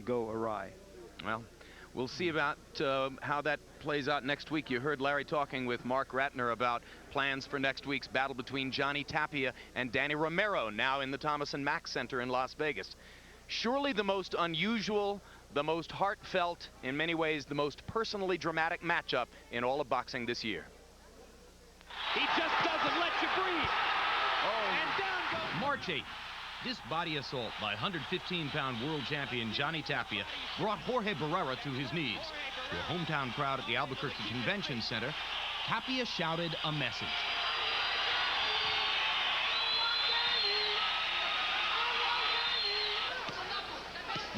go awry. Well, we'll see about how that plays out next week. You heard Larry talking with Mark Ratner about plans for next week's battle between Johnny Tapia and Danny Romero, now in the Thomas and Mack Center in Las Vegas. Surely the most unusual, the most heartfelt, in many ways the most personally dramatic matchup in all of boxing this year. He just doesn't let you breathe. Oh. And down goes. March 8th. This body assault by 115-pound world champion Johnny Tapia brought Jorge Barrera to his knees. To a hometown crowd at the Albuquerque Convention Center, Tapia shouted a message.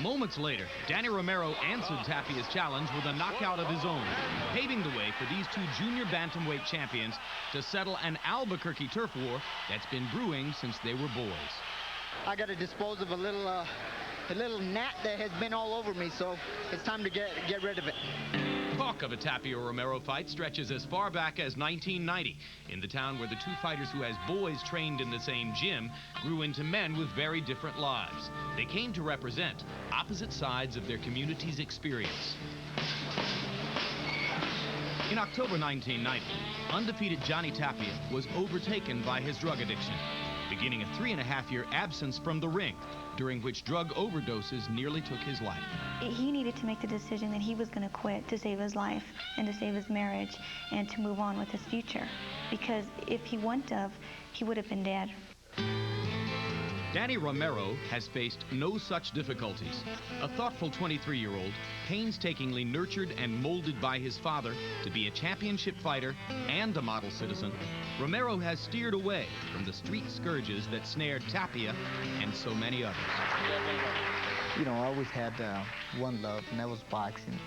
Moments later, Danny Romero answered Tapia's challenge with a knockout of his own, paving the way for these two junior bantamweight champions to settle an Albuquerque turf war that's been brewing since they were boys. I got to dispose of a little gnat that has been all over me, so it's time to get rid of it. Talk of a Tapia-Romero fight stretches as far back as 1990, in the town where the two fighters who as boys trained in the same gym grew into men with very different lives. They came to represent opposite sides of their community's experience. In October 1990, undefeated Johnny Tapia was overtaken by his drug addiction, beginning a 3.5-year absence from the ring, during which drug overdoses nearly took his life. He needed to make the decision that he was going to quit to save his life and to save his marriage and to move on with his future. Because if he wouldn't have, he would have been dead. Danny Romero has faced no such difficulties. A thoughtful 23-year-old, painstakingly nurtured and molded by his father to be a championship fighter and a model citizen, Romero has steered away from the street scourges that snared Tapia and so many others. You know, I always had one love, and that was boxing.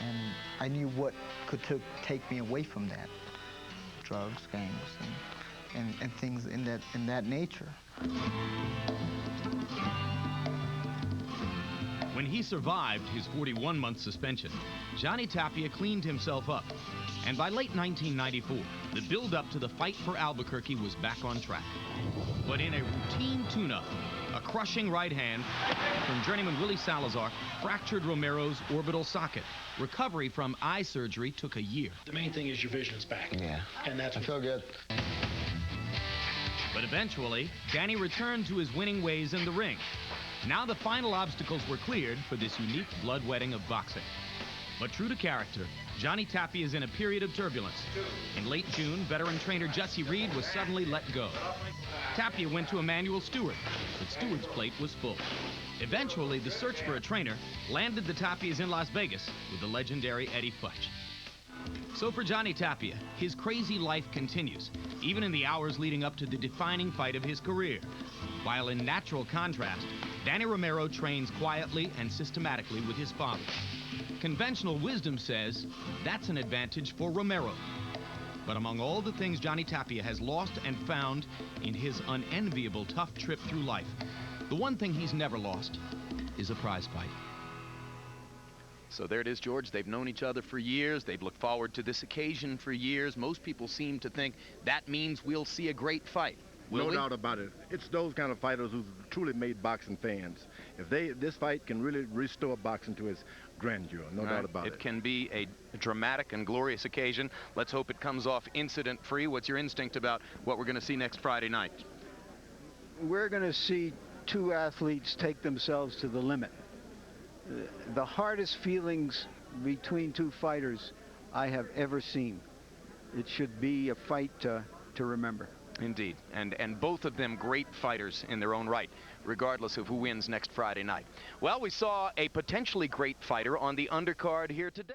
And I knew what could take me away from that. Drugs, gangs, and things in that nature. When he survived his 41-month suspension, Johnny Tapia cleaned himself up. And by late 1994, the build-up to the fight for Albuquerque was back on track. But in a routine tune-up, a crushing right hand from journeyman Willie Salazar fractured Romero's orbital socket. Recovery from eye surgery took a year. The main thing is your vision is back. Yeah. And that's I feel good. But eventually, Danny returned to his winning ways in the ring. Now the final obstacles were cleared for this unique bloodletting of boxing. But true to character, Johnny Tapia is in a period of turbulence. In late June, veteran trainer Jesse Reed was suddenly let go. Tapia went to Emmanuel Stewart, but Stewart's plate was full. Eventually, the search for a trainer landed the Tapias in Las Vegas with the legendary Eddie Futch. So for Johnny Tapia, his crazy life continues, even in the hours leading up to the defining fight of his career. While in natural contrast, Danny Romero trains quietly and systematically with his father. Conventional wisdom says that's an advantage for Romero. But among all the things Johnny Tapia has lost and found in his unenviable tough trip through life, the one thing he's never lost is a prize fight. So there it is, George. They've known each other for years. They've looked forward to this occasion for years. Most people seem to think that means we'll see a great fight. No doubt about it. It's those kind of fighters who've truly made boxing fans. If this fight can really restore boxing to its grandeur, no doubt about it. It can be a dramatic and glorious occasion. Let's hope it comes off incident-free. What's your instinct about what we're going to see next Friday night? We're going to see two athletes take themselves to the limit. The hardest feelings between two fighters I have ever seen. It should be a fight to remember. Indeed, and both of them great fighters in their own right, regardless of who wins next Friday night. Well, we saw a potentially great fighter on the undercard here today.